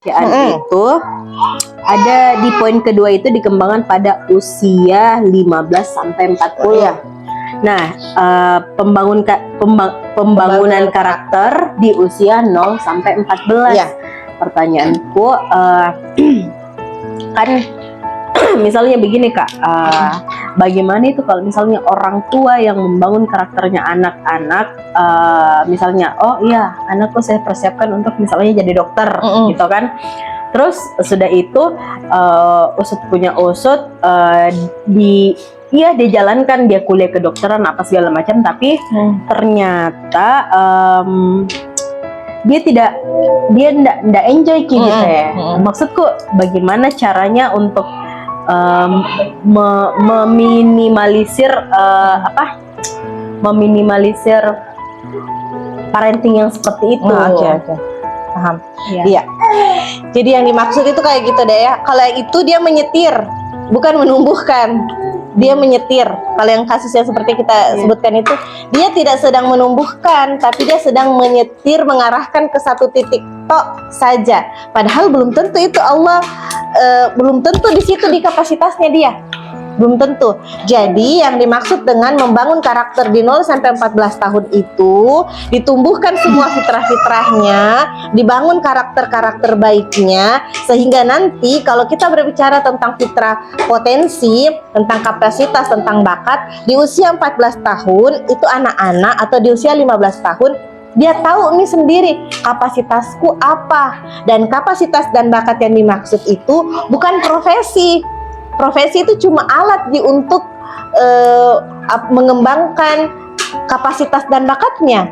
Itu ada di poin kedua itu dikembangkan pada usia 15 sampai 40. Iya. Nah, pembangunan karakter di usia 0 sampai 14. Iya. Pertanyaanku kan misalnya begini Kak, bagaimana itu kalau misalnya orang tua yang membangun karakternya anak-anak, misalnya, oh iya anakku saya persiapkan untuk misalnya jadi dokter, gitu kan. Terus sudah itu usut punya usut, dia jalankan, dia kuliah kedokteran apa segala macam, tapi ternyata dia tidak enjoy gitu ya. Maksudku bagaimana caranya untuk meminimalisir parenting yang seperti itu. Oke. Paham. Iya. Iya. Jadi yang dimaksud itu kayak gitu deh ya. Kalau itu dia menyetir, bukan menumbuhkan. Dia menyetir. Kalau yang kasus yang seperti kita sebutkan itu, dia tidak sedang menumbuhkan, tapi dia sedang menyetir, mengarahkan ke satu titik tok saja. Padahal belum tentu itu Allah, belum tentu di situ di kapasitasnya dia. Belum tentu. Jadi yang dimaksud dengan membangun karakter di 0 sampai 14 tahun itu ditumbuhkan semua fitrah-fitrahnya, dibangun karakter-karakter baiknya, sehingga nanti kalau kita berbicara tentang fitrah potensi, tentang kapasitas, tentang bakat, di usia 14 tahun itu anak-anak, atau di usia 15 tahun dia tahu nih sendiri kapasitasku apa. Dan kapasitas dan bakat yang dimaksud itu bukan profesi. Profesi itu cuma alat untuk mengembangkan kapasitas dan bakatnya,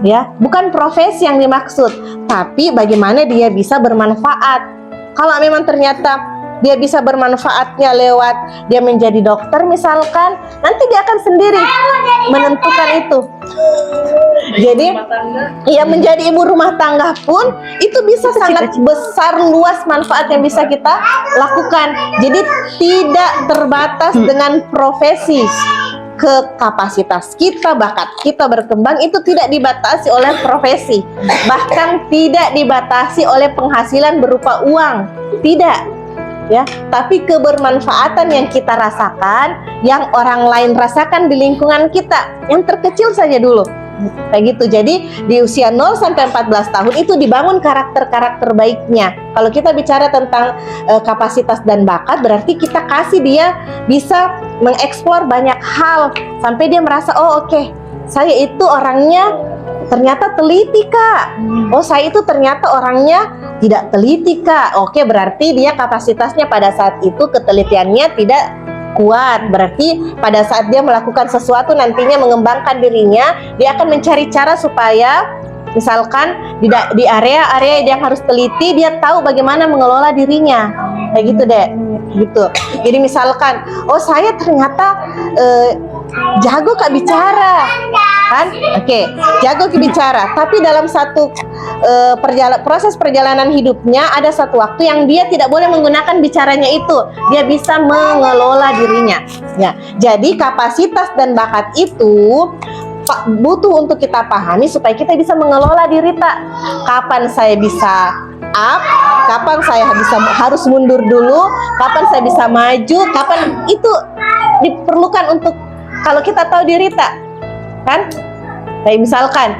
ya, bukan profesi yang dimaksud, tapi bagaimana dia bisa bermanfaat. Kalau memang ternyata dia bisa bermanfaatnya lewat dia menjadi dokter misalkan, nanti dia akan sendiri menentukan itu. Jadi, ya menjadi ibu rumah tangga pun itu bisa sangat besar luas manfaat yang bisa kita lakukan. Jadi tidak terbatas dengan profesi. Ke kapasitas kita, bakat kita berkembang itu tidak dibatasi oleh profesi, bahkan tidak dibatasi oleh penghasilan berupa uang, tidak. Ya, tapi kebermanfaatan yang kita rasakan, yang orang lain rasakan di lingkungan kita, yang terkecil saja dulu. Kayak gitu. Jadi di usia 0 sampai 14 tahun itu dibangun karakter-karakter baiknya. Kalau kita bicara tentang kapasitas dan bakat, berarti kita kasih dia bisa mengeksplor banyak hal sampai dia merasa, oh oke, saya itu orangnya ternyata teliti Kak. Oh saya itu ternyata orangnya tidak teliti Kak. Oke, berarti dia kapasitasnya pada saat itu ketelitiannya tidak kuat. Berarti pada saat dia melakukan sesuatu nantinya mengembangkan dirinya, dia akan mencari cara supaya misalkan di area-area yang harus teliti, dia tahu bagaimana mengelola dirinya. Kayak gitu deh. Gitu. Jadi misalkan, oh saya ternyata jago Kak bicara, kan? Oke, jago bicara. Tapi dalam satu proses perjalanan hidupnya ada satu waktu yang dia tidak boleh menggunakan bicaranya itu. Dia bisa mengelola dirinya. Ya, jadi kapasitas dan bakat itu butuh untuk kita pahami supaya kita bisa mengelola diri tak. Kapan saya bisa up, kapan saya harus mundur dulu, kapan saya bisa maju, kapan itu diperlukan untuk kalau kita tahu diri tak, kan? Kayak misalkan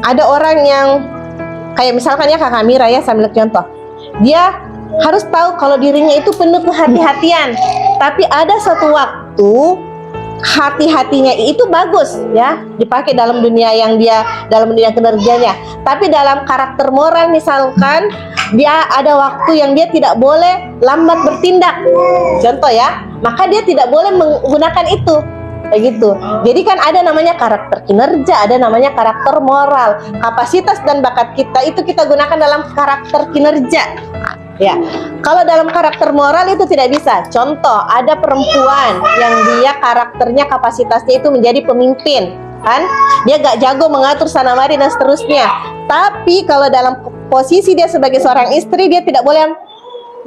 ada orang yang kayak misalkan ya Kak Mira ya, sambil contoh, dia harus tahu kalau dirinya itu penuh kehati-hatian, tapi ada satu waktu hati-hatinya itu bagus ya dipakai dalam dunia kinerjanya, tapi dalam karakter moral misalkan dia ada waktu yang dia tidak boleh lambat bertindak, contoh ya, maka dia tidak boleh menggunakan itu. Kayak gitu. Jadi kan ada namanya karakter kinerja, ada namanya karakter moral. Kapasitas dan bakat kita itu kita gunakan dalam karakter kinerja. Ya, kalau dalam karakter moral itu tidak bisa. Contoh, ada perempuan yang dia karakternya, kapasitasnya itu menjadi pemimpin, kan? Dia gak jago mengatur sana mari dan seterusnya. Tapi kalau dalam posisi dia sebagai seorang istri, dia tidak boleh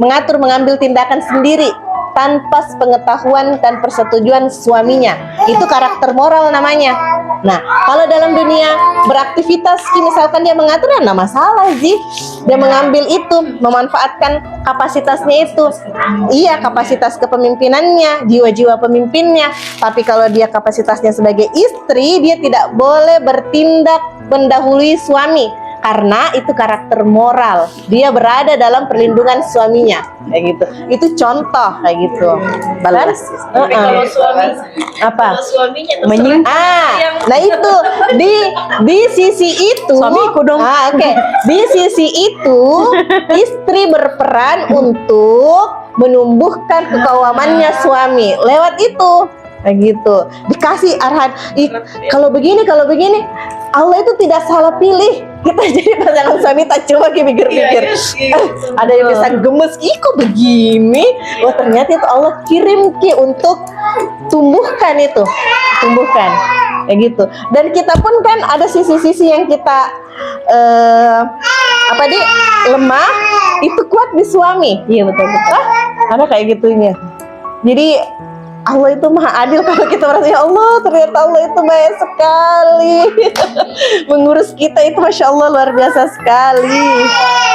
mengatur, mengambil tindakan sendiri. tanpa pengetahuan dan persetujuan suaminya. Itu karakter moral namanya. Nah, kalau dalam dunia beraktivitas, misalkan dia mengatur, ya nggak masalah sih. Dia mengambil itu, memanfaatkan kapasitasnya itu. Iya, kapasitas kepemimpinannya, jiwa-jiwa pemimpinnya. Tapi kalau dia kapasitasnya sebagai istri, dia tidak boleh bertindak mendahului suami. Karena itu karakter moral. Dia berada dalam perlindungan suaminya. Kayak gitu. Itu contoh kayak gitu. Balas. Tapi kalau suami, Apa? kalau suaminya terserah Menyingkir. yang Nah itu di sisi itu, Suamiku dong. Oke. Di sisi itu, istri berperan untuk menumbuhkan kekawamannya suami lewat itu, kayak gitu. Dikasih arahan. Kalau begini, Allah itu tidak salah pilih. Kita jadi pasangan suami tak coba pikir-pikir. Ada yang bisa gemes, ih kok begini? Oh ternyata itu Allah kirim untuk tumbuhkan itu, kayak gitu. Dan kita pun kan ada sisi-sisi yang kita lemah, itu kuat di suami. Iya betul. Ada kayak gitunya. Jadi Allah itu maha adil. Kalau kita merasa ya Allah, ternyata Allah itu baik sekali. Mengurus kita itu Masya Allah luar biasa sekali.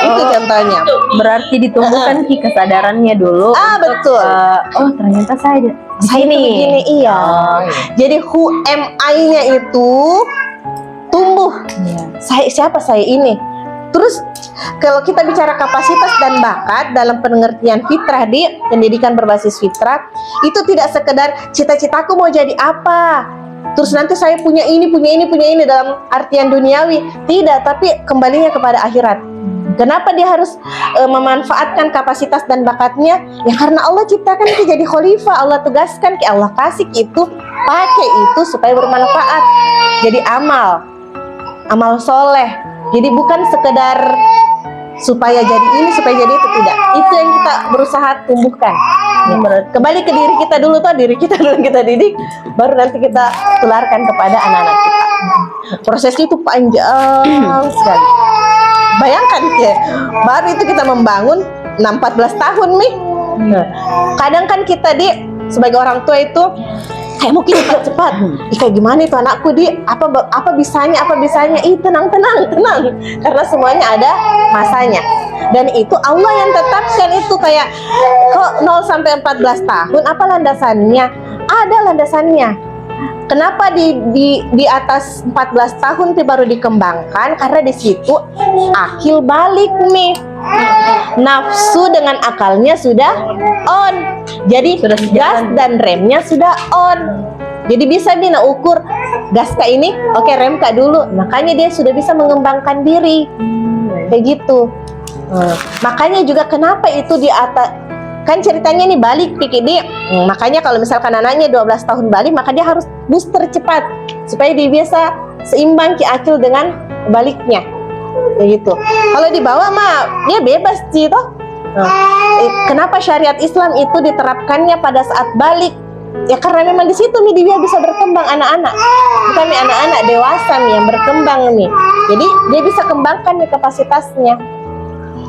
Itu contohnya. Berarti ditumbuhkan Ki kesadarannya dulu. Betul. Oh ternyata saya di Saya itu sini. begini, iya. Jadi who am I-nya itu tumbuh. Iya. Siapa saya ini? Terus kalau kita bicara kapasitas dan bakat dalam pengertian fitrah di pendidikan berbasis fitrah, itu tidak sekedar cita-citaku mau jadi apa, terus nanti saya punya ini dalam artian duniawi. Tidak, tapi kembalinya kepada akhirat. Kenapa dia harus memanfaatkan kapasitas dan bakatnya? Ya karena Allah ciptakan itu jadi khalifah, Allah tugaskan, Allah kasih itu, pakai itu supaya bermanfaat. Jadi amal soleh. Jadi bukan sekedar supaya jadi ini, supaya jadi itu, tidak. Itu yang kita berusaha tumbuhkan. Ya, kembali ke diri kita dulu, diri kita dulu kita didik, baru nanti kita tularkan kepada anak-anak kita. Prosesnya itu panjang sekali. Bayangkan ya, baru itu kita membangun 14 tahun nih. Kadang kan kita sebagai orang tua itu kayak mungkin cepat. Kayak gimana itu anakku apa bisanya? Tenang. Karena semuanya ada masanya. Dan itu Allah yang tetapkan itu, kayak kok 0 sampai 14 tahun apa landasannya? Ada landasannya. Kenapa di atas 14 tahun itu baru dikembangkan? Karena di situ akil balik nih. Nafsu dengan akalnya sudah on. Jadi gas dan remnya sudah on. Jadi bisa Bina ukur gas kak ini, oke rem kak dulu. Makanya dia sudah bisa mengembangkan diri. Kayak gitu. Makanya juga kenapa itu di atas, kan ceritanya nih balik PKD. Makanya kalau misalkan anaknya 12 tahun balik, maka dia harus booster cepat supaya dia bisa seimbang ki akil dengan baliknya. Kayak gitu. Kalau dibawa mah dia bebas sih toh. Kenapa syariat Islam itu diterapkannya pada saat balik? Ya karena memang di situ nih dia bisa berkembang anak-anak. Bukan nih anak-anak dewasa nih yang berkembang nih. Jadi dia bisa kembangkan nih kapasitasnya.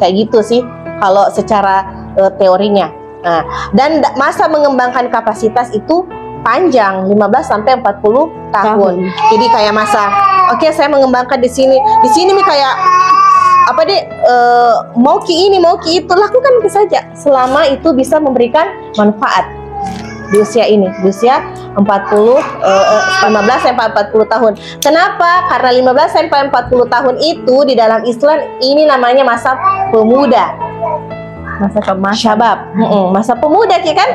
Kayak gitu sih kalau secara teorinya. Dan masa mengembangkan kapasitas itu panjang, 15 sampai 40 tahun. Jadi kayak masa oke, saya mengembangkan di sini nih kayak mau ki ini, mau ki itu, lakukan saja selama itu bisa memberikan manfaat di usia ini, di usia 15 sampai 40 tahun. Kenapa? Karena 15 sampai 40 tahun itu di dalam Islam ini namanya masa pemuda. Masa kemas. Syabab. Masa pemuda kan?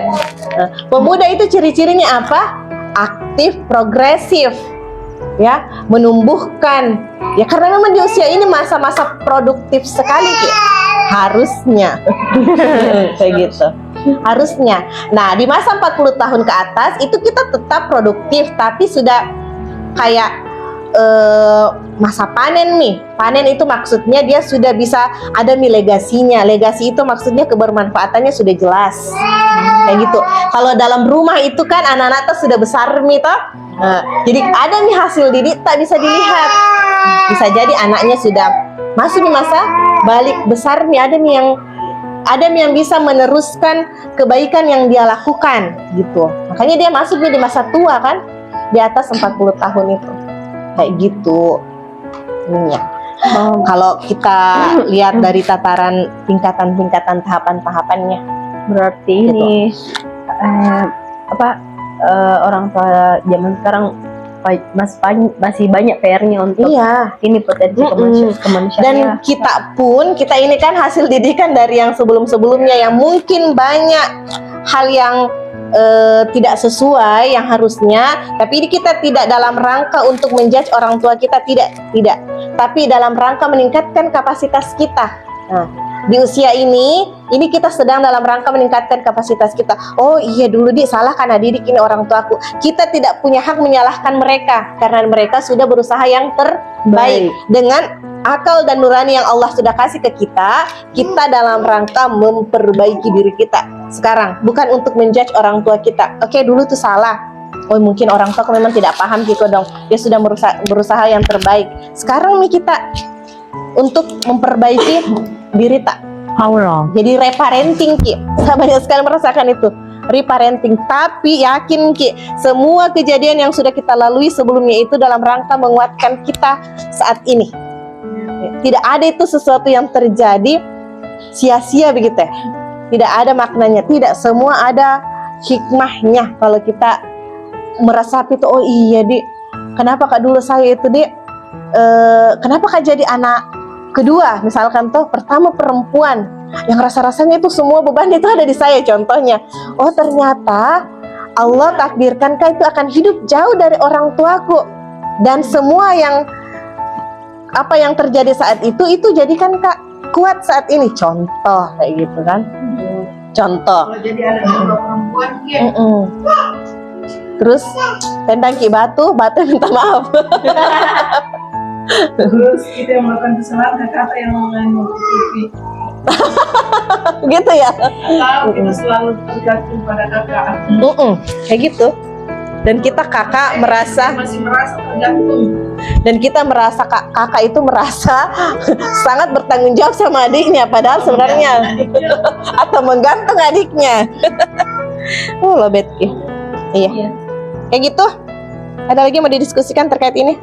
Pemuda itu ciri-cirinya apa? Aktif, progresif. Ya, menumbuhkan. Ya karena memang di usia ini masa-masa produktif sekali Ki. Harusnya. Kayak gitu. Harusnya. Nah, di masa 40 tahun ke atas itu kita tetap produktif, tapi sudah kayak masa panen nih. Panen itu maksudnya dia sudah bisa ada nih legasinya. Legasi itu maksudnya kebermanfaatannya sudah jelas. Kayak gitu. Kalau dalam rumah itu kan anak-anak tuh sudah besar nih toh. Jadi ada nih hasil didik tak bisa dilihat. Bisa jadi anaknya sudah masuk di masa balik besar nih, ada nih yang Adam yang bisa meneruskan kebaikan yang dia lakukan gitu. Makanya dia masuknya di masa tua kan, di atas 40 tahun itu. Kayak gitu. Iya. Kalau kita lihat dari tataran tingkatan-tingkatan tahapan-tahapannya. Berarti ini orang tua zaman sekarang masih banyak PR-nya untuk Iya. ini potensi kemanusiaan. Dan kita ini kan hasil didikan dari yang sebelum-sebelumnya yang mungkin banyak hal yang tidak sesuai yang harusnya, tapi ini kita tidak dalam rangka untuk menjudge orang tua kita, tidak, tapi dalam rangka meningkatkan kapasitas kita. Nah, di usia ini kita sedang dalam rangka meningkatkan kapasitas kita. Oh iya, dulu salah karena didik ini orang tuaku. Kita tidak punya hak menyalahkan mereka karena mereka sudah berusaha yang terbaik dengan akal dan nurani yang Allah sudah kasih ke kita. Kita dalam rangka memperbaiki diri kita sekarang, bukan untuk menjudge orang tua kita. Oke, dulu tuh salah. Oh mungkin orang tua memang tidak paham gitu dong. Dia sudah berusaha yang terbaik. Sekarang nih kita untuk memperbaiki diri tak. Allah. Jadi reparenting Ki. Saya banyak sekali merasakan itu. Reparenting. Tapi yakin Ki, semua kejadian yang sudah kita lalui sebelumnya itu dalam rangka menguatkan kita saat ini. Tidak ada itu sesuatu yang terjadi sia-sia begitu ya. Tidak ada maknanya. Tidak, semua ada hikmahnya. Kalau kita meresapi itu, oh iya Dik, kenapa Kak dulu saya itu Dik, kenapa Kak jadi anak kedua, misalkan tuh pertama perempuan, yang rasa-rasanya itu semua beban itu ada di saya. Contohnya, oh ternyata Allah takdirkan Kak itu akan hidup jauh dari orang tuaku, dan semua yang terjadi saat itu jadikan Kak kuat saat ini. Contoh kayak gitu kan. Contoh. Kalau jadi anak kedua perempuan, Terus tendang Ki batu minta maaf. terus kita yang melakukan kesalahan, kakak yang menutupi. Gitu ya. Tahu kita selalu tergantung pada kakak. Kayak gitu. Dan kita kakak merasa, masih merasa tergantung. dan kita merasa kakak itu merasa sangat bertanggung jawab sama adiknya, padahal sebenarnya atau menggantung adiknya. Lo bet Ki. Iya. Kayak gitu. Ada lagi mau didiskusikan terkait ini?